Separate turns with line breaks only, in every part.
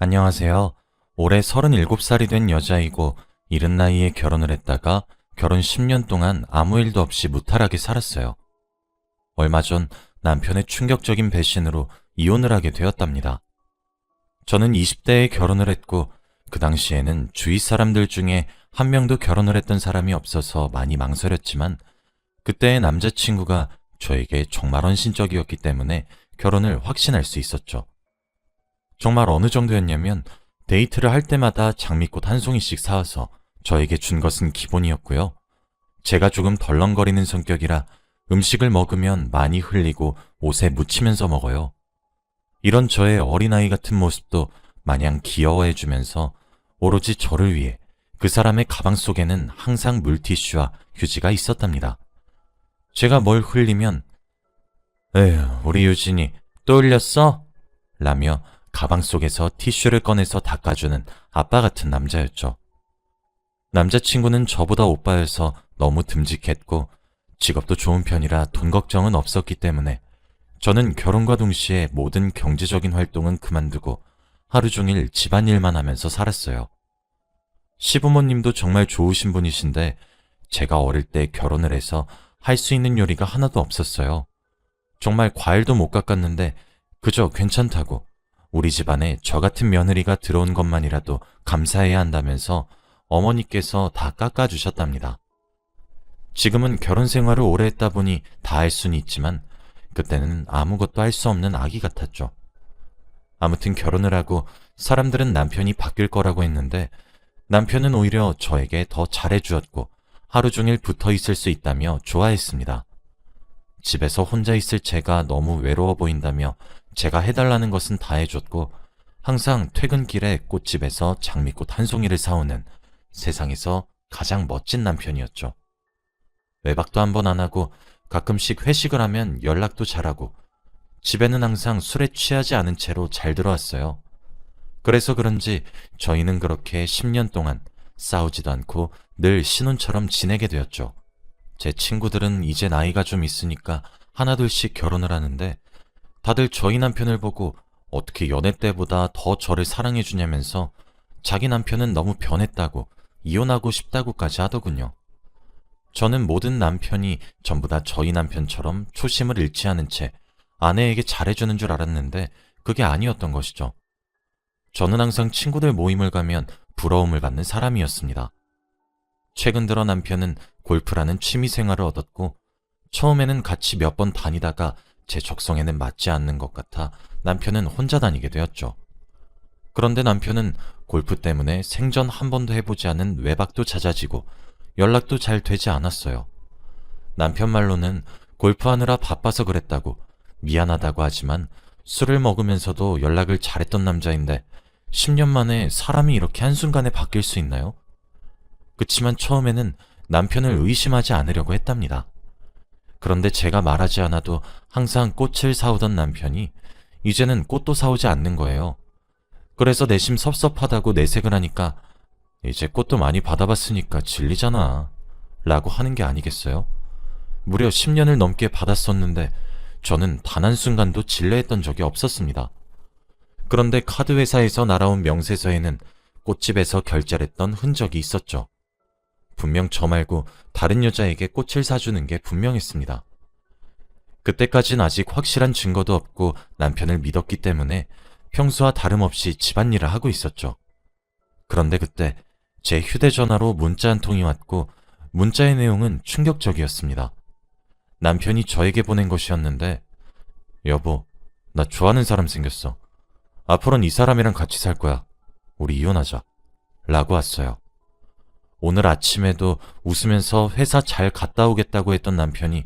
안녕하세요. 올해 37살이 된 여자이고 이른 나이에 결혼을 했다가 결혼 10년 동안 아무 일도 없이 무탈하게 살았어요. 얼마 전 남편의 충격적인 배신으로 이혼을 하게 되었답니다. 저는 20대에 결혼을 했고 그 당시에는 주위 사람들 중에 한 명도 결혼을 했던 사람이 없어서 많이 망설였지만 그때의 남자친구가 저에게 정말 헌신적이었기 때문에 결혼을 확신할 수 있었죠. 정말 어느 정도였냐면 데이트를 할 때마다 장미꽃 한 송이씩 사와서 저에게 준 것은 기본이었고요. 제가 조금 덜렁거리는 성격이라 음식을 먹으면 많이 흘리고 옷에 묻히면서 먹어요. 이런 저의 어린아이 같은 모습도 마냥 귀여워해주면서 오로지 저를 위해 그 사람의 가방 속에는 항상 물티슈와 휴지가 있었답니다. 제가 뭘 흘리면 에휴, 우리 유진이 또 흘렸어? 라며 가방 속에서 티슈를 꺼내서 닦아주는 아빠 같은 남자였죠. 남자친구는 저보다 오빠여서 너무 듬직했고 직업도 좋은 편이라 돈 걱정은 없었기 때문에 저는 결혼과 동시에 모든 경제적인 활동은 그만두고 하루 종일 집안일만 하면서 살았어요. 시부모님도 정말 좋으신 분이신데 제가 어릴 때 결혼을 해서 할 수 있는 요리가 하나도 없었어요. 정말 과일도 못 깎았는데 그저 괜찮다고 우리 집안에 저 같은 며느리가 들어온 것만이라도 감사해야 한다면서 어머니께서 다 깎아주셨답니다. 지금은 결혼 생활을 오래 했다 보니 다 할 수는 있지만 그때는 아무것도 할 수 없는 아기 같았죠. 아무튼 결혼을 하고 사람들은 남편이 바뀔 거라고 했는데 남편은 오히려 저에게 더 잘해주었고 하루 종일 붙어 있을 수 있다며 좋아했습니다. 집에서 혼자 있을 제가 너무 외로워 보인다며 제가 해달라는 것은 다 해줬고 항상 퇴근길에 꽃집에서 장미꽃 한 송이를 사오는 세상에서 가장 멋진 남편이었죠. 외박도 한 번 안 하고 가끔씩 회식을 하면 연락도 잘하고 집에는 항상 술에 취하지 않은 채로 잘 들어왔어요. 그래서 그런지 저희는 그렇게 10년 동안 싸우지도 않고 늘 신혼처럼 지내게 되었죠. 제 친구들은 이제 나이가 좀 있으니까 하나둘씩 결혼을 하는데 다들 저희 남편을 보고 어떻게 연애 때보다 더 저를 사랑해 주냐면서 자기 남편은 너무 변했다고 이혼하고 싶다고까지 하더군요. 저는 모든 남편이 전부 다 저희 남편처럼 초심을 잃지 않은 채 아내에게 잘해주는 줄 알았는데 그게 아니었던 것이죠. 저는 항상 친구들 모임을 가면 부러움을 받는 사람이었습니다. 최근 들어 남편은 골프라는 취미 생활을 얻었고 처음에는 같이 몇 번 다니다가 제 적성에는 맞지 않는 것 같아 남편은 혼자 다니게 되었죠. 그런데 남편은 골프 때문에 생전 한 번도 해보지 않은 외박도 잦아지고 연락도 잘 되지 않았어요. 남편 말로는 골프하느라 바빠서 그랬다고 미안하다고 하지만 술을 먹으면서도 연락을 잘했던 남자인데 10년 만에 사람이 이렇게 한순간에 바뀔 수 있나요? 그치만 처음에는 남편을 의심하지 않으려고 했답니다. 그런데 제가 말하지 않아도 항상 꽃을 사오던 남편이 이제는 꽃도 사오지 않는 거예요. 그래서 내심 섭섭하다고 내색을 하니까 이제 꽃도 많이 받아봤으니까 질리잖아 라고 하는 게 아니겠어요? 무려 10년을 넘게 받았었는데 저는 단 한순간도 질려했던 적이 없었습니다. 그런데 카드 회사에서 날아온 명세서에는 꽃집에서 결제를 했던 흔적이 있었죠. 분명 저 말고 다른 여자에게 꽃을 사주는 게 분명했습니다. 그때까진 아직 확실한 증거도 없고 남편을 믿었기 때문에 평소와 다름없이 집안일을 하고 있었죠. 그런데 그때 제 휴대전화로 문자 한 통이 왔고 문자의 내용은 충격적이었습니다. 남편이 저에게 보낸 것이었는데 여보, 나 좋아하는 사람 생겼어. 앞으로는 이 사람이랑 같이 살 거야. 우리 이혼하자. 라고 왔어요. 오늘 아침에도 웃으면서 회사 잘 갔다 오겠다고 했던 남편이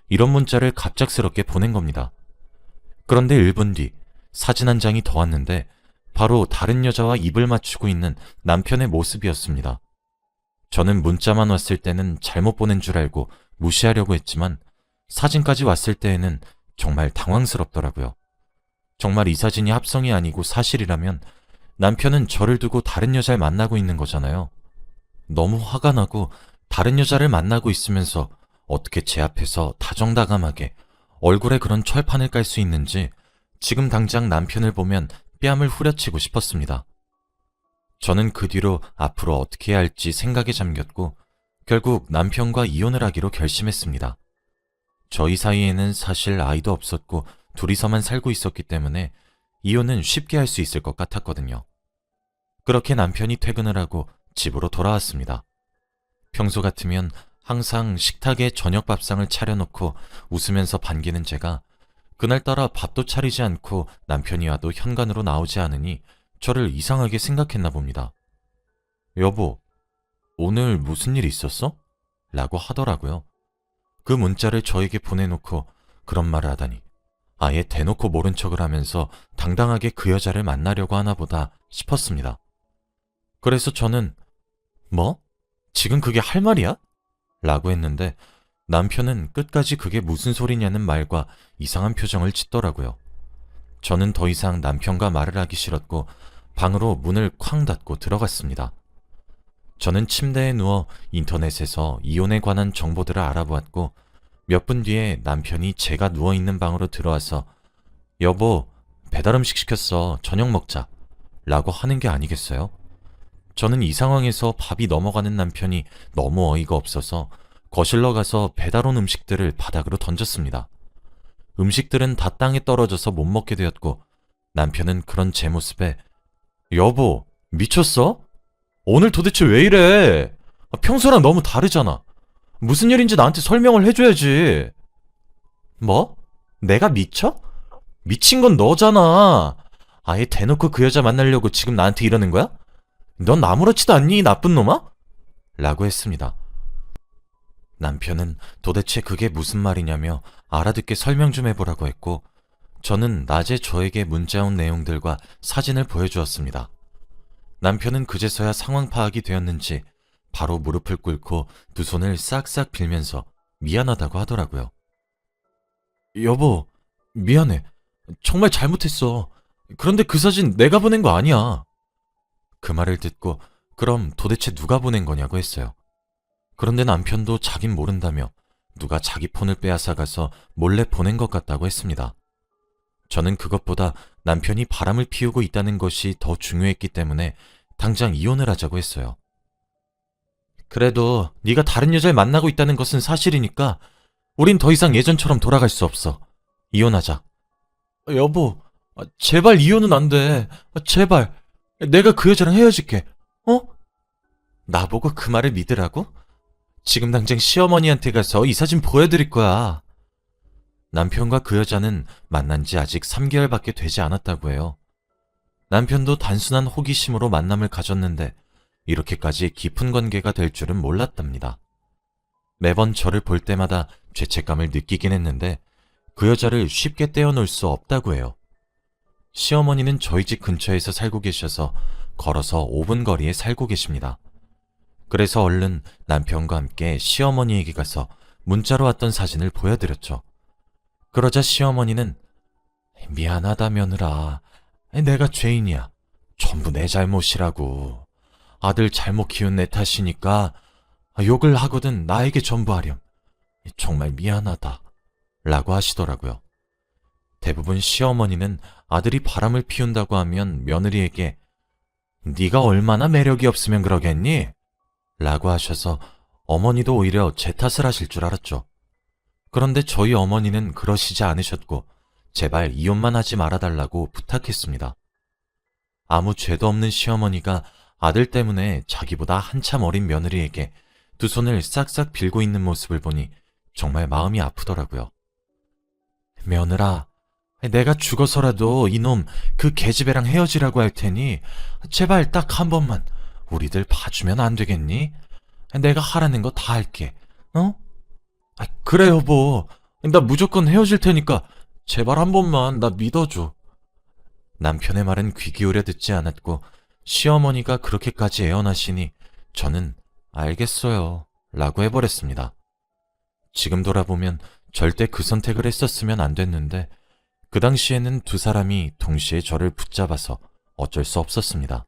이런 문자를 갑작스럽게 보낸 겁니다. 그런데 1분 뒤 사진 한 장이 더 왔는데 바로 다른 여자와 입을 맞추고 있는 남편의 모습이었습니다. 저는 문자만 왔을 때는 잘못 보낸 줄 알고 무시하려고 했지만 사진까지 왔을 때에는 정말 당황스럽더라고요. 정말 이 사진이 합성이 아니고 사실이라면 남편은 저를 두고 다른 여자를 만나고 있는 거잖아요. 너무 화가 나고 다른 여자를 만나고 있으면서 어떻게 제 앞에서 다정다감하게 얼굴에 그런 철판을 깔 수 있는지 지금 당장 남편을 보면 뺨을 후려치고 싶었습니다. 저는 그 뒤로 앞으로 어떻게 해야 할지 생각에 잠겼고 결국 남편과 이혼을 하기로 결심했습니다. 저희 사이에는 사실 아이도 없었고 둘이서만 살고 있었기 때문에 이혼은 쉽게 할 수 있을 것 같았거든요. 그렇게 남편이 퇴근을 하고 집으로 돌아왔습니다. 평소 같으면 항상 식탁에 저녁 밥상을 차려놓고 웃으면서 반기는 제가 그날따라 밥도 차리지 않고 남편이 와도 현관으로 나오지 않으니 저를 이상하게 생각했나 봅니다. 여보, 오늘 무슨 일 있었어? 라고 하더라고요. 그 문자를 저에게 보내놓고 그런 말을 하다니 아예 대놓고 모른 척을 하면서 당당하게 그 여자를 만나려고 하나 보다 싶었습니다. 그래서 저는 뭐? 지금 그게 할 말이야? 라고 했는데 남편은 끝까지 그게 무슨 소리냐는 말과 이상한 표정을 짓더라고요. 저는 더 이상 남편과 말을 하기 싫었고 방으로 문을 쾅 닫고 들어갔습니다. 저는 침대에 누워 인터넷에서 이혼에 관한 정보들을 알아보았고 몇 분 뒤에 남편이 제가 누워있는 방으로 들어와서 여보, 배달음식 시켰어. 저녁 먹자. 라고 하는 게 아니겠어요? 저는 이 상황에서 밥이 넘어가는 남편이 너무 어이가 없어서 거실로 가서 배달 온 음식들을 바닥으로 던졌습니다. 음식들은 다 땅에 떨어져서 못 먹게 되었고 남편은 그런 제 모습에 여보, 미쳤어? 오늘 도대체 왜 이래? 평소랑 너무 다르잖아. 무슨 일인지 나한테 설명을 해줘야지. 뭐? 내가 미쳐? 미친 건 너잖아. 아예 대놓고 그 여자 만나려고 지금 나한테 이러는 거야? 넌 아무렇지도 않니, 나쁜 놈아? 라고 했습니다. 남편은 도대체 그게 무슨 말이냐며 알아듣게 설명 좀 해보라고 했고 저는 낮에 저에게 문자 온 내용들과 사진을 보여주었습니다. 남편은 그제서야 상황 파악이 되었는지 바로 무릎을 꿇고 두 손을 싹싹 빌면서 미안하다고 하더라고요. 여보, 미안해. 정말 잘못했어. 그런데 그 사진 내가 보낸 거 아니야. 그 말을 듣고 그럼 도대체 누가 보낸 거냐고 했어요. 그런데 남편도 자긴 모른다며 누가 자기 폰을 빼앗아가서 몰래 보낸 것 같다고 했습니다. 저는 그것보다 남편이 바람을 피우고 있다는 것이 더 중요했기 때문에 당장 이혼을 하자고 했어요. 그래도 네가 다른 여자를 만나고 있다는 것은 사실이니까 우린 더 이상 예전처럼 돌아갈 수 없어. 이혼하자. 여보, 제발 이혼은 안 돼. 제발. 내가 그 여자랑 헤어질게. 어? 나보고 그 말을 믿으라고? 지금 당장 시어머니한테 가서 이 사진 보여드릴 거야. 남편과 그 여자는 만난 지 아직 3개월밖에 되지 않았다고 해요. 남편도 단순한 호기심으로 만남을 가졌는데 이렇게까지 깊은 관계가 될 줄은 몰랐답니다. 매번 저를 볼 때마다 죄책감을 느끼긴 했는데 그 여자를 쉽게 떼어놓을 수 없다고 해요. 시어머니는 저희 집 근처에서 살고 계셔서 걸어서 5분 거리에 살고 계십니다. 그래서 얼른 남편과 함께 시어머니에게 가서 문자로 왔던 사진을 보여드렸죠. 그러자 시어머니는 미안하다 며느라. 내가 죄인이야. 전부 내 잘못이라고. 아들 잘못 키운 내 탓이니까 욕을 하거든 나에게 전부하렴. 정말 미안하다. 라고 하시더라고요. 대부분 시어머니는 아들이 바람을 피운다고 하면 며느리에게 네가 얼마나 매력이 없으면 그러겠니? 라고 하셔서 어머니도 오히려 제 탓을 하실 줄 알았죠. 그런데 저희 어머니는 그러시지 않으셨고 제발 이혼만 하지 말아달라고 부탁했습니다. 아무 죄도 없는 시어머니가 아들 때문에 자기보다 한참 어린 며느리에게 두 손을 싹싹 빌고 있는 모습을 보니 정말 마음이 아프더라고요. 며느라, 내가 죽어서라도 이놈 그 계집애랑 헤어지라고 할 테니 제발 딱 한 번만 우리들 봐주면 안 되겠니? 내가 하라는 거 다 할게. 어? 그래 여보. 나 무조건 헤어질 테니까 제발 한 번만 나 믿어줘. 남편의 말은 귀 기울여 듣지 않았고 시어머니가 그렇게까지 애원하시니 저는 알겠어요 라고 해버렸습니다. 지금 돌아보면 절대 그 선택을 했었으면 안 됐는데 그 당시에는 두 사람이 동시에 저를 붙잡아서 어쩔 수 없었습니다.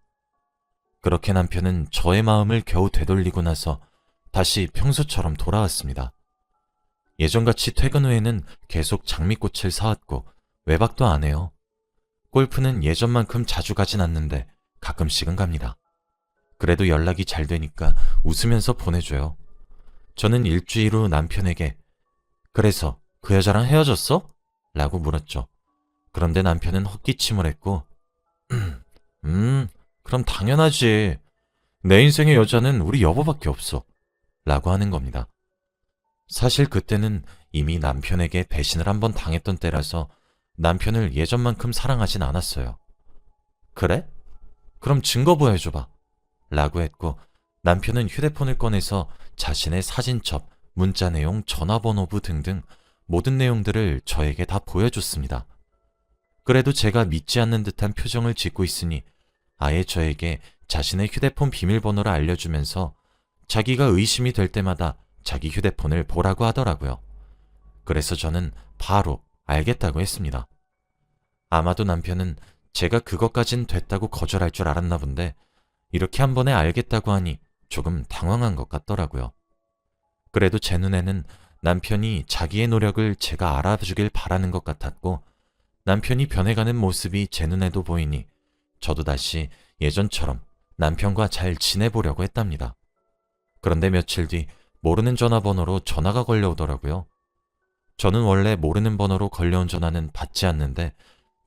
그렇게 남편은 저의 마음을 겨우 되돌리고 나서 다시 평소처럼 돌아왔습니다. 예전같이 퇴근 후에는 계속 장미꽃을 사왔고 외박도 안 해요. 골프는 예전만큼 자주 가진 않는데 가끔씩은 갑니다. 그래도 연락이 잘 되니까 웃으면서 보내줘요. 저는 일주일 후 남편에게 그래서 그 여자랑 헤어졌어? 라고 물었죠. 그런데 남편은 헛기침을 했고 그럼 당연하지. 내 인생의 여자는 우리 여보밖에 없어. 라고 하는 겁니다. 사실 그때는 이미 남편에게 배신을 한번 당했던 때라서 남편을 예전만큼 사랑하진 않았어요. 그래? 그럼 증거 보여줘봐. 라고 했고 남편은 휴대폰을 꺼내서 자신의 사진첩, 문자 내용, 전화번호부 등등 모든 내용들을 저에게 다 보여줬습니다. 그래도 제가 믿지 않는 듯한 표정을 짓고 있으니 아예 저에게 자신의 휴대폰 비밀번호를 알려주면서 자기가 의심이 될 때마다 자기 휴대폰을 보라고 하더라고요. 그래서 저는 바로 알겠다고 했습니다. 아마도 남편은 제가 그것까진 됐다고 거절할 줄 알았나 본데 이렇게 한 번에 알겠다고 하니 조금 당황한 것 같더라고요. 그래도 제 눈에는 남편이 자기의 노력을 제가 알아주길 바라는 것 같았고 남편이 변해가는 모습이 제 눈에도 보이니 저도 다시 예전처럼 남편과 잘 지내보려고 했답니다. 그런데 며칠 뒤 모르는 전화번호로 전화가 걸려오더라고요. 저는 원래 모르는 번호로 걸려온 전화는 받지 않는데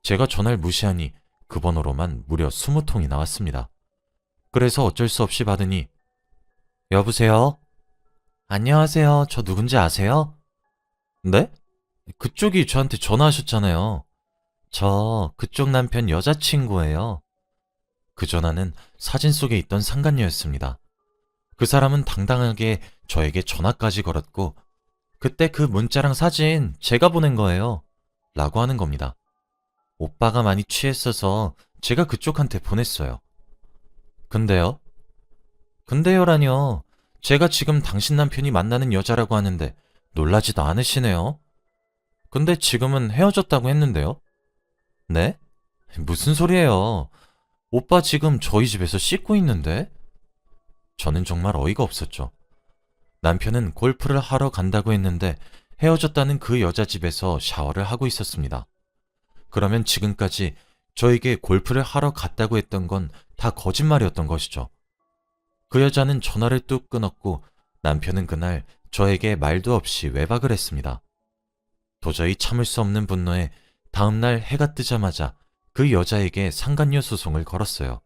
제가 전화를 무시하니 그 번호로만 무려 20통이 나왔습니다. 그래서 어쩔 수 없이 받으니 여보세요? 안녕하세요. 저 누군지 아세요? 네? 그쪽이 저한테 전화하셨잖아요. 저 그쪽 남편 여자친구예요. 그 전화는 사진 속에 있던 상간녀였습니다. 그 사람은 당당하게 저에게 전화까지 걸었고 그때 그 문자랑 사진 제가 보낸 거예요. 라고 하는 겁니다. 오빠가 많이 취했어서 제가 그쪽한테 보냈어요. 근데요? 근데요라뇨. 제가 지금 당신 남편이 만나는 여자라고 하는데 놀라지도 않으시네요. 근데 지금은 헤어졌다고 했는데요? 네? 무슨 소리예요? 오빠 지금 저희 집에서 씻고 있는데? 저는 정말 어이가 없었죠. 남편은 골프를 하러 간다고 했는데 헤어졌다는 그 여자 집에서 샤워를 하고 있었습니다. 그러면 지금까지 저에게 골프를 하러 갔다고 했던 건 다 거짓말이었던 것이죠. 그 여자는 전화를 뚝 끊었고 남편은 그날 저에게 말도 없이 외박을 했습니다. 도저히 참을 수 없는 분노에 다음날 해가 뜨자마자 그 여자에게 상간녀 소송을 걸었어요.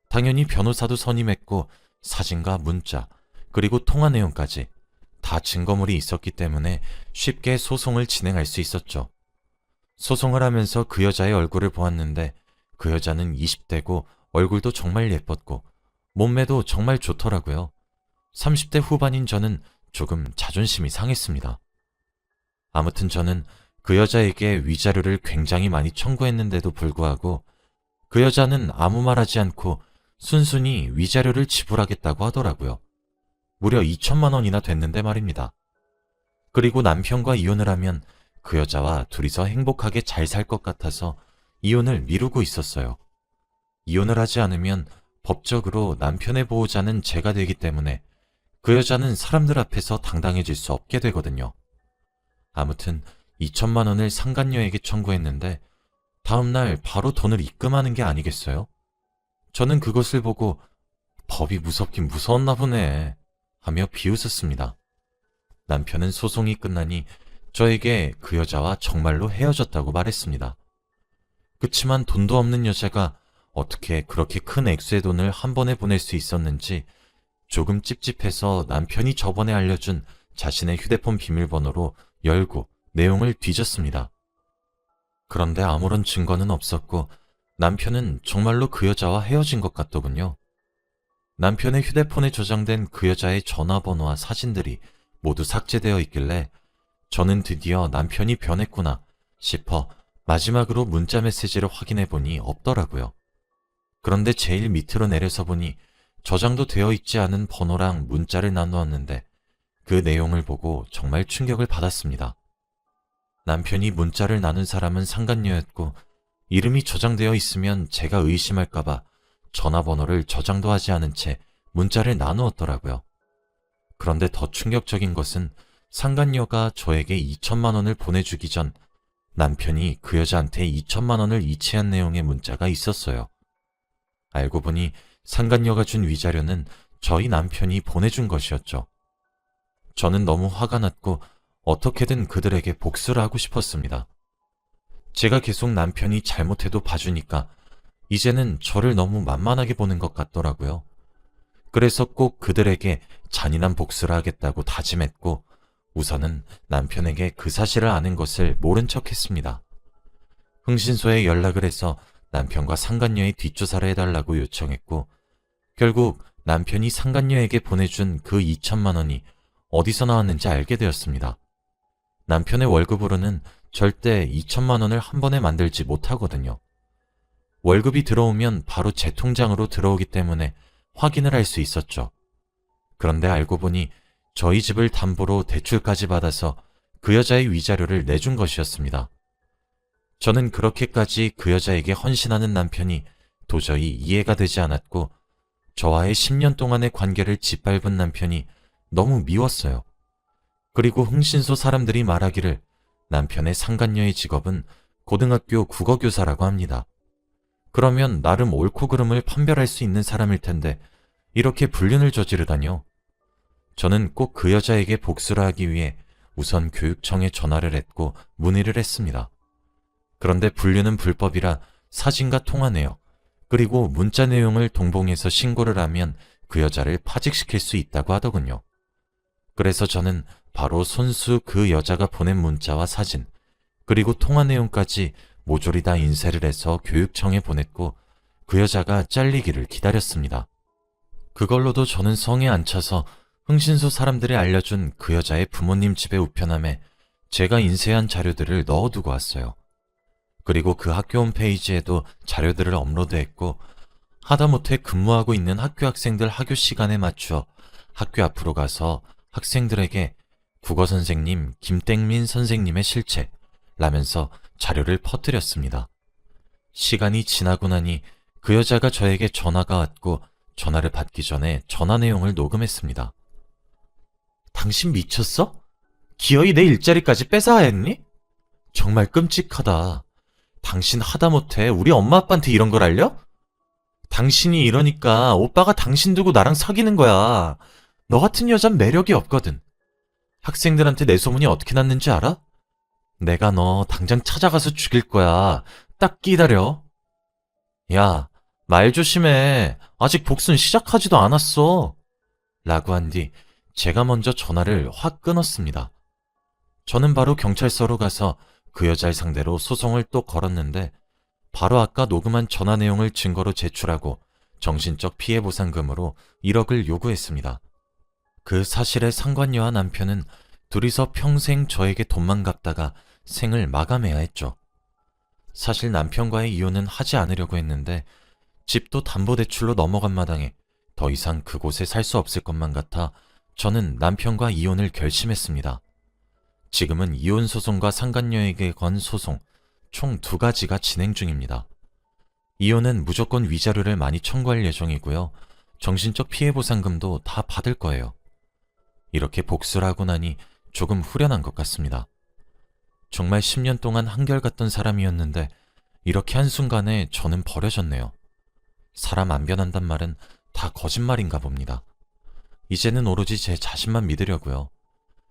당연히 변호사도 선임했고 사진과 문자 그리고 통화 내용까지 다 증거물이 있었기 때문에 쉽게 소송을 진행할 수 있었죠. 소송을 하면서 그 여자의 얼굴을 보았는데 그 여자는 20대고 얼굴도 정말 예뻤고 몸매도 정말 좋더라고요. 30대 후반인 저는 조금 자존심이 상했습니다. 아무튼 저는 그 여자에게 위자료를 굉장히 많이 청구했는데도 불구하고 그 여자는 아무 말 하지 않고 순순히 위자료를 지불하겠다고 하더라고요. 무려 2천만 원이나 됐는데 말입니다. 그리고 남편과 이혼을 하면 그 여자와 둘이서 행복하게 잘 살 것 같아서 이혼을 미루고 있었어요. 이혼을 하지 않으면 법적으로 남편의 보호자는 제가 되기 때문에 그 여자는 사람들 앞에서 당당해질 수 없게 되거든요. 아무튼 2천만 원을 상간녀에게 청구했는데 다음날 바로 돈을 입금하는 게 아니겠어요? 저는 그것을 보고 법이 무섭긴 무서웠나 보네 하며 비웃었습니다. 남편은 소송이 끝나니 저에게 그 여자와 정말로 헤어졌다고 말했습니다. 그치만 돈도 없는 여자가 어떻게 그렇게 큰 액수의 돈을 한 번에 보낼 수 있었는지 조금 찝찝해서 남편이 저번에 알려준 자신의 휴대폰 비밀번호로 열고 내용을 뒤졌습니다. 그런데 아무런 증거는 없었고 남편은 정말로 그 여자와 헤어진 것 같더군요. 남편의 휴대폰에 저장된 그 여자의 전화번호와 사진들이 모두 삭제되어 있길래 저는 드디어 남편이 변했구나 싶어 마지막으로 문자 메시지를 확인해 보니 없더라고요. 그런데 제일 밑으로 내려서 보니 저장도 되어 있지 않은 번호랑 문자를 나누었는데 그 내용을 보고 정말 충격을 받았습니다. 남편이 문자를 나눈 사람은 상간녀였고 이름이 저장되어 있으면 제가 의심할까봐 전화번호를 저장도 하지 않은 채 문자를 나누었더라고요. 그런데 더 충격적인 것은 상간녀가 저에게 2천만 원을 보내주기 전 남편이 그 여자한테 2천만 원을 이체한 내용의 문자가 있었어요. 알고 보니 상간녀가 준 위자료는 저희 남편이 보내준 것이었죠. 저는 너무 화가 났고 어떻게든 그들에게 복수를 하고 싶었습니다. 제가 계속 남편이 잘못해도 봐주니까 이제는 저를 너무 만만하게 보는 것 같더라고요. 그래서 꼭 그들에게 잔인한 복수를 하겠다고 다짐했고 우선은 남편에게 그 사실을 아는 것을 모른 척 했습니다. 흥신소에 연락을 해서 남편과 상간녀의 뒷조사를 해달라고 요청했고 결국 남편이 상간녀에게 보내준 그 2천만 원이 어디서 나왔는지 알게 되었습니다. 남편의 월급으로는 절대 2천만 원을 한 번에 만들지 못하거든요. 월급이 들어오면 바로 제 통장으로 들어오기 때문에 확인을 할 수 있었죠. 그런데 알고 보니 저희 집을 담보로 대출까지 받아서 그 여자의 위자료를 내준 것이었습니다. 저는 그렇게까지 그 여자에게 헌신하는 남편이 도저히 이해가 되지 않았고 저와의 10년 동안의 관계를 짓밟은 남편이 너무 미웠어요. 그리고 흥신소 사람들이 말하기를 남편의 상간녀의 직업은 고등학교 국어교사라고 합니다. 그러면 나름 옳고 그름을 판별할 수 있는 사람일 텐데 이렇게 불륜을 저지르다뇨. 저는 꼭 그 여자에게 복수를 하기 위해 우선 교육청에 전화를 했고 문의를 했습니다. 그런데 불륜은 불법이라 사진과 통화 내역, 그리고 문자 내용을 동봉해서 신고를 하면 그 여자를 파직시킬 수 있다고 하더군요. 그래서 저는 바로 손수 그 여자가 보낸 문자와 사진, 그리고 통화 내용까지 모조리 다 인쇄를 해서 교육청에 보냈고 그 여자가 잘리기를 기다렸습니다. 그걸로도 저는 성에 안 차서 흥신소 사람들이 알려준 그 여자의 부모님 집에 우편함에 제가 인쇄한 자료들을 넣어두고 왔어요. 그리고 그 학교 홈페이지에도 자료들을 업로드했고 하다못해 근무하고 있는 학교 학생들 학교 시간에 맞추어 학교 앞으로 가서 학생들에게 국어선생님 김땡민 선생님의 실체 라면서 자료를 퍼뜨렸습니다. 시간이 지나고 나니 그 여자가 저에게 전화가 왔고 전화를 받기 전에 전화 내용을 녹음했습니다. 당신 미쳤어? 기어이 내 일자리까지 뺏어야 했니? 정말 끔찍하다. 당신 하다못해 우리 엄마 아빠한테 이런 걸 알려? 당신이 이러니까 오빠가 당신 두고 나랑 사귀는 거야. 너 같은 여잔 매력이 없거든. 학생들한테 내 소문이 어떻게 났는지 알아? 내가 너 당장 찾아가서 죽일 거야. 딱 기다려. 야, 말 조심해. 아직 복수는 시작하지도 않았어. 라고 한 뒤 제가 먼저 전화를 확 끊었습니다. 저는 바로 경찰서로 가서 그 여자를 상대로 소송을 또 걸었는데 바로 아까 녹음한 전화 내용을 증거로 제출하고 정신적 피해 보상금으로 1억을 요구했습니다. 그 사실에 상관녀와 남편은 둘이서 평생 저에게 돈만 갚다가 생을 마감해야 했죠. 사실 남편과의 이혼은 하지 않으려고 했는데 집도 담보대출로 넘어간 마당에 더 이상 그곳에 살 수 없을 것만 같아 저는 남편과 이혼을 결심했습니다. 지금은 이혼 소송과 상간녀에게 건 소송 총 2가지가 진행 중입니다. 이혼은 무조건 위자료를 많이 청구할 예정이고요. 정신적 피해 보상금도 다 받을 거예요. 이렇게 복수를 하고 나니 조금 후련한 것 같습니다. 정말 10년 동안 한결같던 사람이었는데 이렇게 한순간에 저는 버려졌네요. 사람 안 변한단 말은 다 거짓말인가 봅니다. 이제는 오로지 제 자신만 믿으려고요.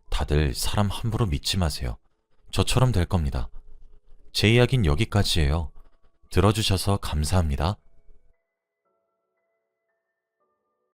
다들 사람 함부로 믿지 마세요. 저처럼 될 겁니다. 제 이야기는 여기까지예요. 들어주셔서 감사합니다.